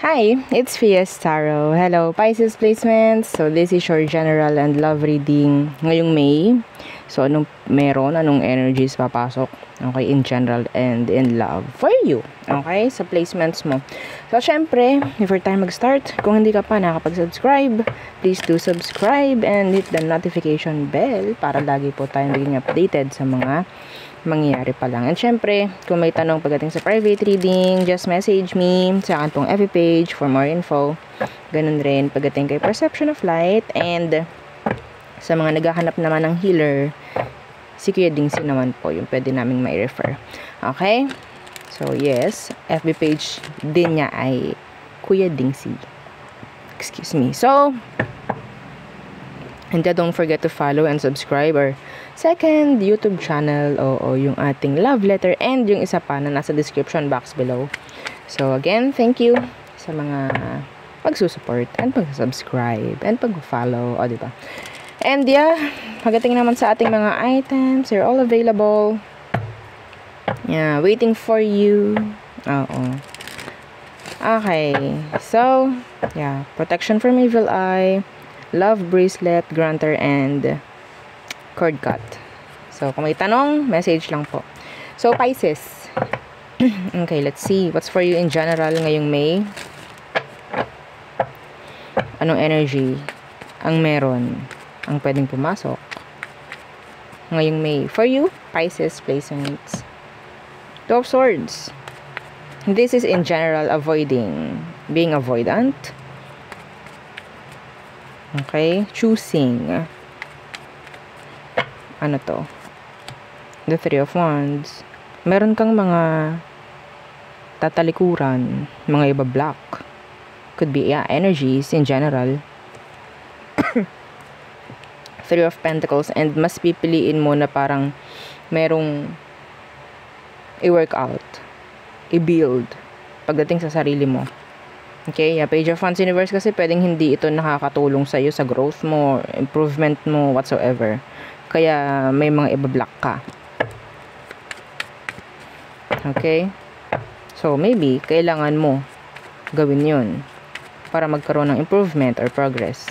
Hi, it's Fias Tarot. Hello, Pisces placements. So, this is your general and love reading ngayong May. So, anong meron? Anong energies papasok? Okay, in general and in love for you. Okay, sa placements mo. So, syempre, before tayo mag-start, kung hindi ka pa nakapag-subscribe, please do subscribe and hit the notification bell para lagi po tayong maging updated sa mga mangyayari pa lang. And syempre, kung may tanong pagdating sa private reading, just message me sa akin pong FB page for more info. Ganun rin pagdating kay Perception of Light. And sa mga naghahanap naman ng healer, si Kuya Dingsi naman po yung pwede naming may refer. Okay? So yes, FB page din niya ay Kuya Dingsi. Excuse me. So, and don't forget to follow and subscribe our second YouTube channel o yung ating love letter and yung isa pa na nasa description box below. So again, thank you sa mga pagsusupport and pag-subscribe and pag-follow, o diba? And yeah, pagdating naman sa ating mga items, they're all available. Yeah, waiting for you. Oo. Okay. So, yeah, protection from evil eye, love bracelet, granter, and cord cut. So, kung may tanong, message lang po. So, Pisces. Okay, let's see. What's for you in general ngayong May? Anong energy ang meron? Ang pwedeng pumasok ngayong May? For you, Pisces placements. Two of Swords. This is in general avoiding. Being avoidant. Okay, choosing. Ano to? The Three of Wands. Meron kang mga tatalikuran, mga iba-block. Could be, yeah, energies in general. Three of Pentacles, and mas pipiliin mo na parang merong i-work out, i-build pagdating sa sarili mo. Okay, yeah, Page of Wands Universe kasi pwedeng hindi ito nakakatulong sa iyo sa growth mo, improvement mo, whatsoever. Kaya may mga iba-block ka. Okay? So, maybe, kailangan mo gawin yun para magkaroon ng improvement or progress.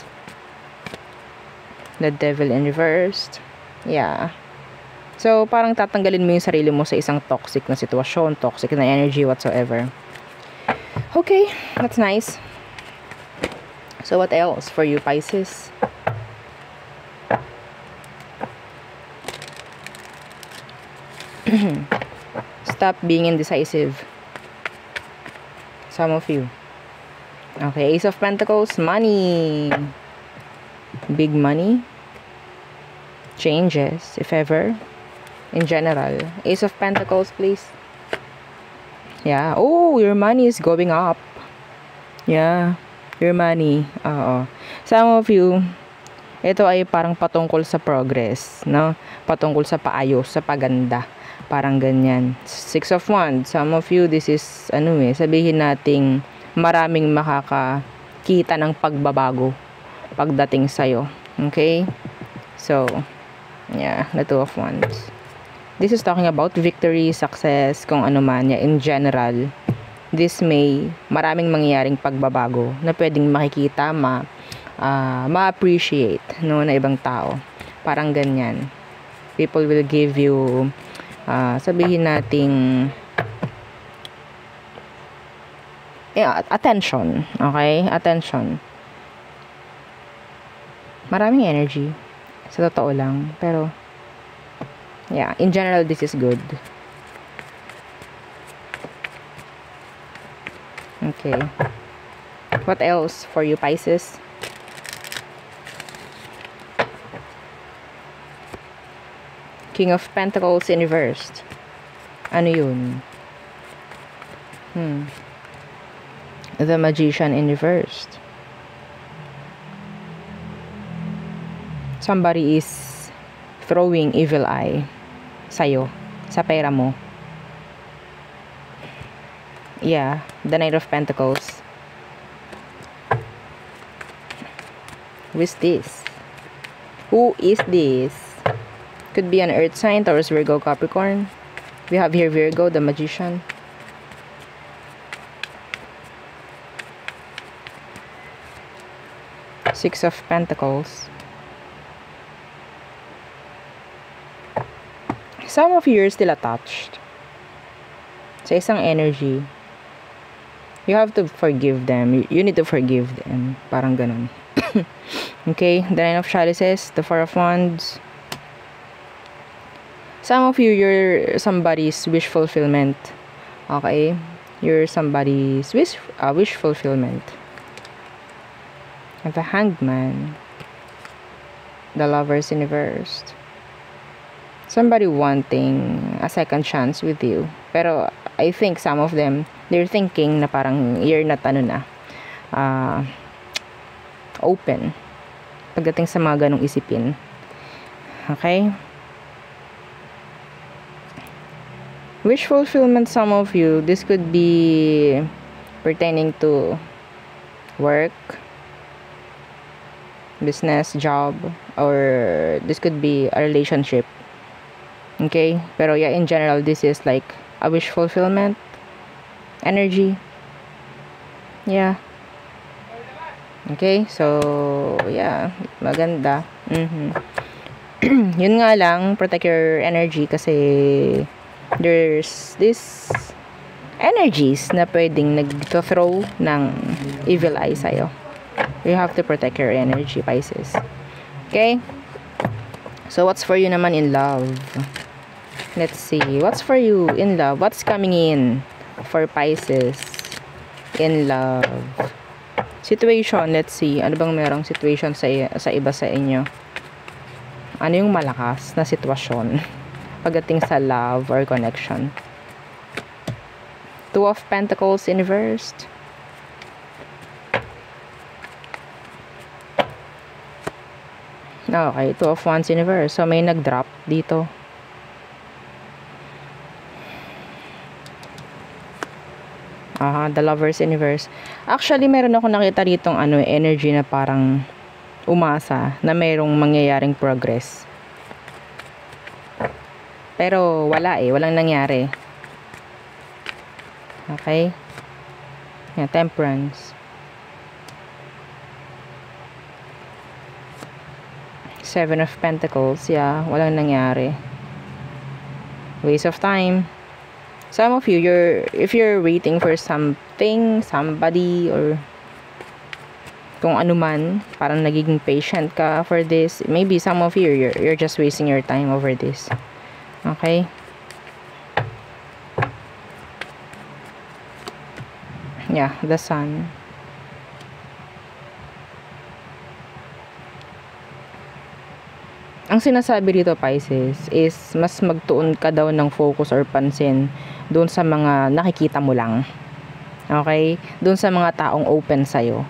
The Devil in reversed. Yeah. So, parang tatanggalin mo yung sarili mo sa isang toxic na sitwasyon, toxic na energy, whatsoever. Okay, that's nice. So, what else for you, Pisces? Stop being indecisive. Some of you. Okay, Ace of Pentacles, money. Big money. Changes, if ever. In general. Ace of Pentacles, please. Yeah. Oh, your money is going up. Yeah. Your money. Oo. Some of you, ito ay parang patungkol sa progress, no? Patungkol sa paayos, sa paganda. Parang ganyan. Six of Wands. Some of you, this is, sabihin nating maraming makakakita ng pagbabago pagdating sa'yo. Okay? So, yeah, the Two of Wands. This is talking about victory, success, kung ano man, yeah, in general. This May, maraming mangyayaring pagbabago na pwedeng makikita, ma-appreciate, no, na ibang tao. Parang ganyan. People will give you sabihin nating attention. Okay? Attention. Maraming energy. Sa totoo lang. Pero, yeah, in general, this is good. Okay. What else for you, Pisces? King of Pentacles in reversed. Ano yun? The Magician in reversed. Somebody is throwing evil eye sa'yo, sa pera mo. Yeah, the Knight of Pentacles. Who is this? Who is this? Could be an earth sign, Taurus, Virgo, Capricorn. We have here Virgo, the Magician. Six of Pentacles. Some of you are still attached sa isang energy. You have to forgive them. You need to forgive them. Parang ganun. Okay, the Nine of Chalices, the Four of Wands. Some of you, you're somebody's wish fulfillment. Okay? You're somebody's wish fulfillment. And the Hanged Man. The Lovers in reverse. Somebody wanting a second chance with you. Pero I think some of them, they're thinking na parang you're not open pagdating sa mga ganong isipin. Okay? Wish fulfillment, some of you, this could be pertaining to work, business, job, or this could be a relationship. Okay? Pero yeah, in general, this is like a wish fulfillment energy. Yeah. Okay? So, yeah. Maganda. Yun nga lang, protect your energy kasi there's this energies na pwedeng nag-throw ng evil eye sa'yo. You have to protect your energy, Pisces. Okay? So, what's for you naman in love? Let's see. What's for you in love? What's coming in for Pisces in love? Situation, let's see. Ano bang merong situation sa iba sa inyo? Ano yung malakas na sitwasyon pagdating sa love or connection? Two of Pentacles inversed. Okay, Two of Wands inverse. So, may nag-drop dito. The Lovers inverse. Actually, meron ako nakita ditong energy na parang umasa na mayroong mangyayaring progress. Pero wala walang nangyari. Okay? Yeah, Temperance. Seven of Pentacles. Yeah, walang nangyari. Waste of time. Some of you, if you're waiting for something, somebody, or kung ano man, parang nagiging patient ka for this. Maybe some of you, you're just wasting your time over this. Okay? Yeah, the Sun. Ang sinasabi dito, Pisces, is mas magtuon ka daw ng focus or pansin doon sa mga nakikita mo lang. Okay? Doon sa mga taong open sa'yo.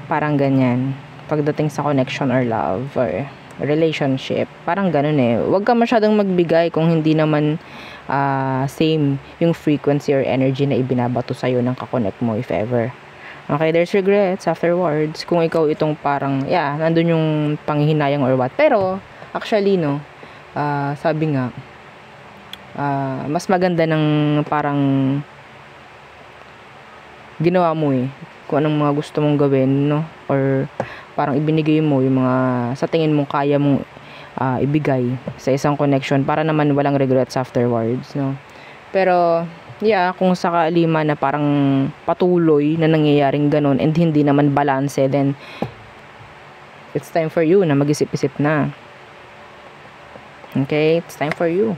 Parang ganyan. Pagdating sa connection or love or relationship. Parang ganun Huwag ka masyadong magbigay kung hindi naman same yung frequency or energy na ibinabato sa'yo ng kakonect mo if ever. Okay, there's regrets afterwards. Kung ikaw itong parang, nandun yung panghihinayang or what. Pero, actually, sabi nga, mas maganda ng parang ginawa mo kung anong mga gusto mong gawin, no? Or parang ibinigay mo yung mga sa tingin mong kaya mong ibigay sa isang connection para naman walang regrets afterwards, no? Pero kung sakali man na parang patuloy na nangyayaring ganun and hindi naman balance, then it's time for you na mag-isip-isip na. Okay? It's time for you.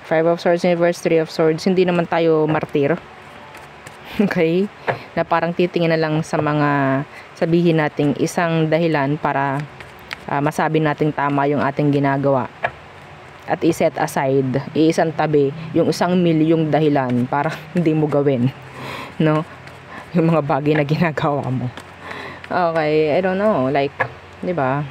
Five of Swords in reverse, Three of Swords. Hindi naman tayo martir. Okay? Na parang titingin na lang sa mga sabihin nating isang dahilan para masabi nating tama yung ating ginagawa. At i-set aside, iisang tabi yung 1,000,000 dahilan para hindi mo gawin, no? Yung mga bagay na ginagawa mo. Okay, I don't know, like, 'di ba?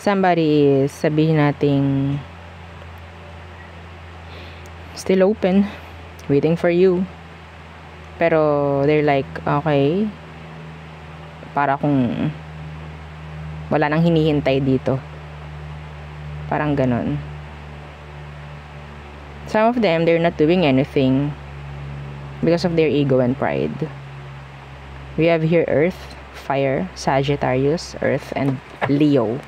Somebody is, sabihin nating still open, waiting for you. Pero they're like, okay, para kung wala nang hinihintay dito. Parang ganon. Some of them, they're not doing anything because of their ego and pride. We have here Earth, Fire, Sagittarius, Earth, and Leo.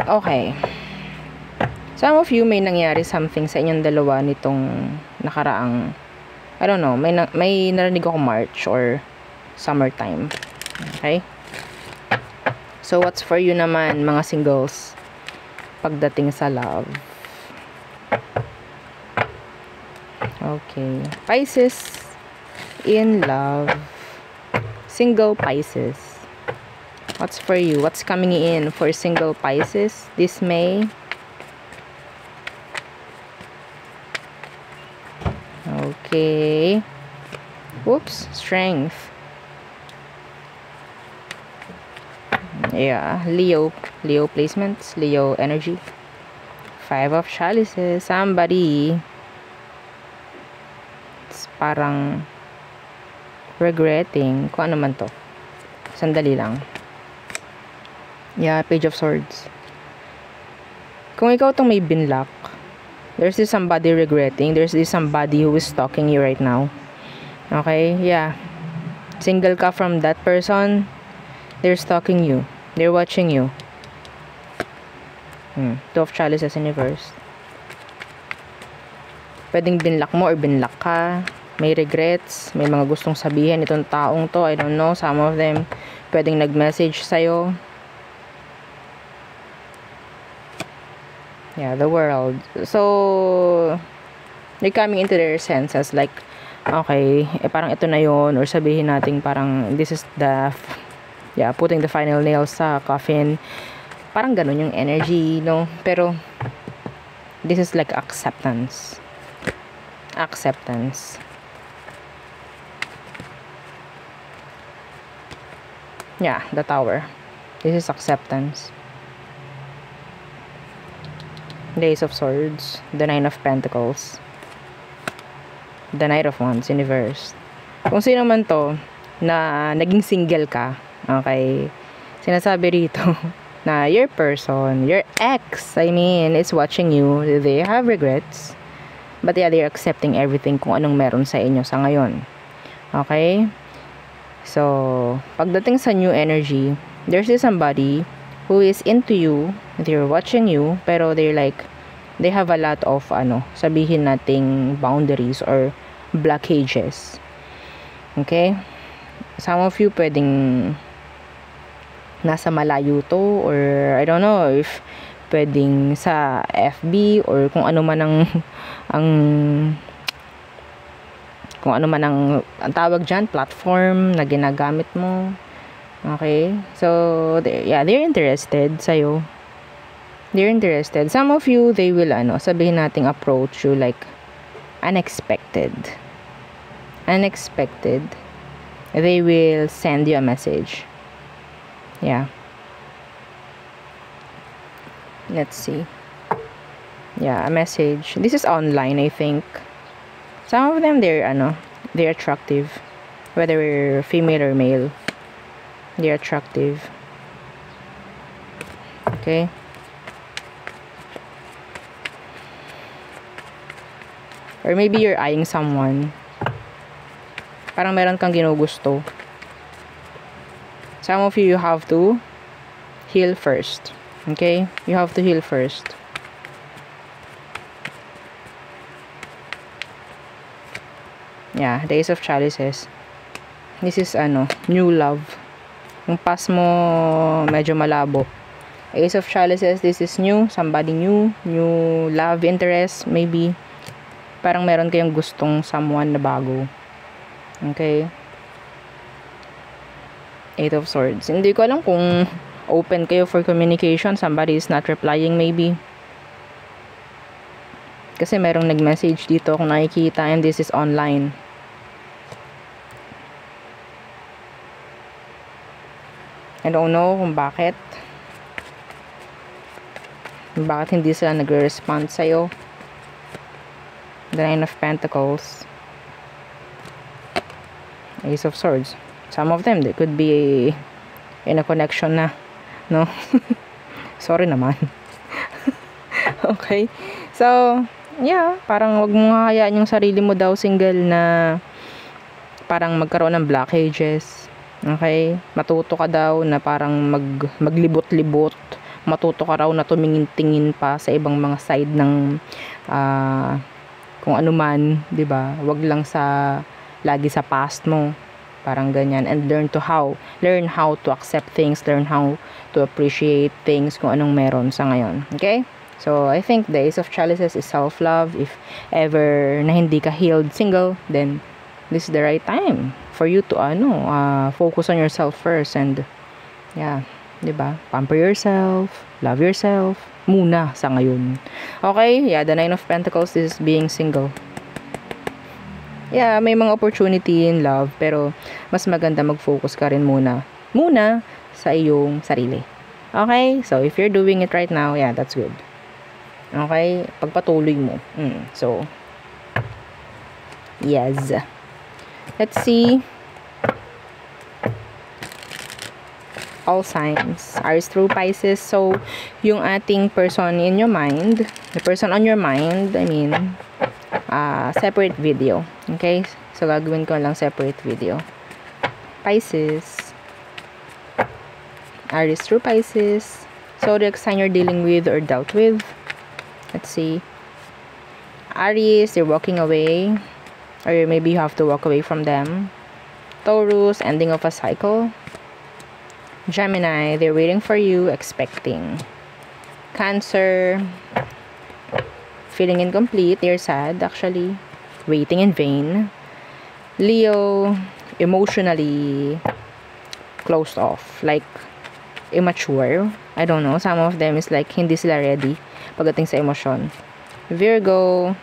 Okay. Some of you, may nangyari something sa inyong dalawa nitong nakaraang, I don't know, may narinig ako March or summertime. Okay? So, what's for you naman, mga singles, pagdating sa love? Okay. Pisces in love. Single Pisces. What's for you? What's coming in for single Pisces this May? Okay. Whoops. Strength. Yeah. Leo placements. Leo energy. 5 of Chalices. Somebody. It's parang regretting. Kung ano man to. Sandali lang. Yeah. Page of Swords. Kung ikaw tong may binlock, there's this somebody regretting. There's this somebody who is stalking you right now. Okay? Yeah. Single ka from that person. They're stalking you. They're watching you. 2 of Chalices in reverse. Pwedeng binlock mo or binlock ka. May regrets. May mga gustong sabihin itong taong to. I don't know. Some of them pwedeng nag-message sa'yo. Yeah, the world. So, they're coming into their senses like, okay, parang ito na yon, or sabihin natin parang this is the, putting the final nails sa coffin. Parang ganun yung energy, no? Pero, this is like acceptance. Acceptance. Yeah, the Tower. This is acceptance. The Ace of Swords, the 9 of Pentacles, the Knight of Wands in reverse. Kung sino man to na naging single ka, okay, sinasabi rito na your person, your ex, I mean, is watching you. They have regrets, but yeah, they're accepting everything kung anong meron sa inyo sa ngayon. Okay? So, pagdating sa new energy, there's somebody who is into you, they're watching you, pero they're like, they have a lot of, sabihin nating boundaries or blockages. Okay? Some of you pwedeng nasa malayo to, or I don't know if pwedeng sa FB or kung ano man ang tawag dyan, platform na ginagamit mo. Okay? So, they're interested sa'yo. They're interested. Some of you, they will, sabihin nating approach you like unexpected. Unexpected. They will send you a message. Yeah. Let's see. Yeah, a message. This is online, I think. Some of them, they're attractive. Whether we're female or male. They're attractive. Okay. Or maybe you're eyeing someone. Parang meron kang ginugusto. Some of you have to heal first. Okay? You have to heal first. Yeah, the Ace of Chalices. This is new love. Yung past mo medyo malabo. Ace of Chalices, this is new, somebody new love interest, maybe. Parang meron kayong gustong someone na bago. Okay? 8 of Swords. Hindi ko alam kung open kayo for communication. Somebody is not replying maybe. Kasi merong nag-message dito kung nakikita, and this is online. I don't know kung bakit. Bakit hindi sila nagre-respond sa'yo. The 9 of Pentacles. Ace of Swords. Some of them, they could be in a connection na. No? Sorry naman. Okay. So, yeah, parang wag mo hayaan yung sarili mo daw single na parang magkaroon ng blockages. Okay? Matuto ka daw na parang maglibot-libot. Matuto ka raw na tumingin-tingin pa sa ibang mga side ng kung ano man, 'di ba? Wag lang sa lagi sa past mo. Parang ganyan. And learn how to accept things, learn how to appreciate things kung anong meron sa ngayon. Okay? So, I think the Ace of Chalices is self-love. If ever na hindi ka healed single, then this is the right time for you to focus on yourself first and yeah, 'di ba? Pamper yourself, love yourself muna sa ngayon. Okay? Yeah, the Nine of Pentacles is being single. Yeah, may mga opportunity in love pero mas maganda mag-focus ka rin muna sa iyong sarili. Okay? So, if you're doing it right now, yeah, that's good. Okay? Pagpatuloy mo. So, yes. Let's see. All signs. Aries through Pisces. So, yung ating person in your mind, the person on your mind, separate video. Okay? So, gagawin ko lang separate video. Pisces. Aries through Pisces. So, the sign you're dealing with or dealt with. Let's see. Aries, they're walking away. Or maybe you have to walk away from them. Taurus, ending of a cycle. Gemini, they're waiting for you, expecting. Cancer, feeling incomplete, they're sad actually. Waiting in vain. Leo, emotionally closed off. Like, immature. I don't know. Some of them is like, hindi sila ready pagdating sa emosyon. Virgo,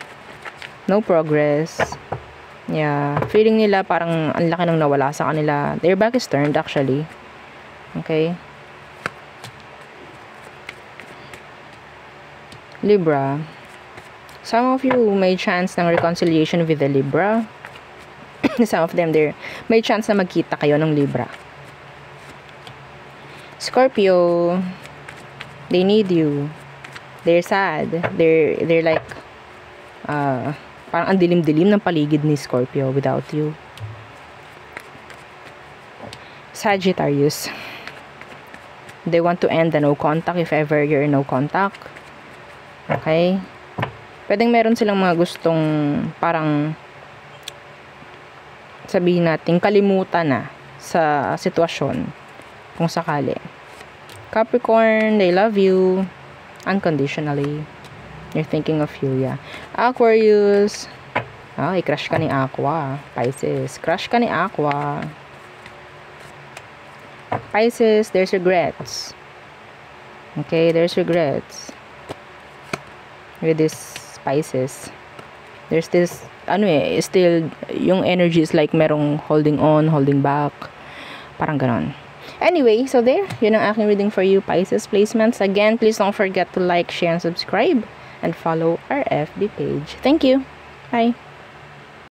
no progress. Yeah. Feeling nila parang ang laki nang nawala sa kanila. Their back is turned actually. Okay. Libra. Some of you may chance ng reconciliation with the Libra. Some of them there may chance na magkita kayo ng Libra. Scorpio, they need you. They're sad. They're like parang ang dilim-dilim ng paligid ni Scorpio without you. Sagittarius, they want to end the no contact if ever you're in no contact. Okay? Pwedeng meron silang mga gustong parang sabihin natin kalimutan na sa sitwasyon kung sakali. Capricorn, they love you unconditionally. They're thinking of you, yeah. Aquarius, i-crush ka ni Aqua. Pisces, crush ka ni Aqua. Pisces, there's regrets. Okay, there's regrets. With this Pisces. There's this, still, yung energy is like merong holding on, holding back. Parang ganon. Anyway, so there, yun ang aking reading for you, Pisces placements. Again, please don't forget to like, share, and subscribe. And follow our FB page. Thank you. Bye.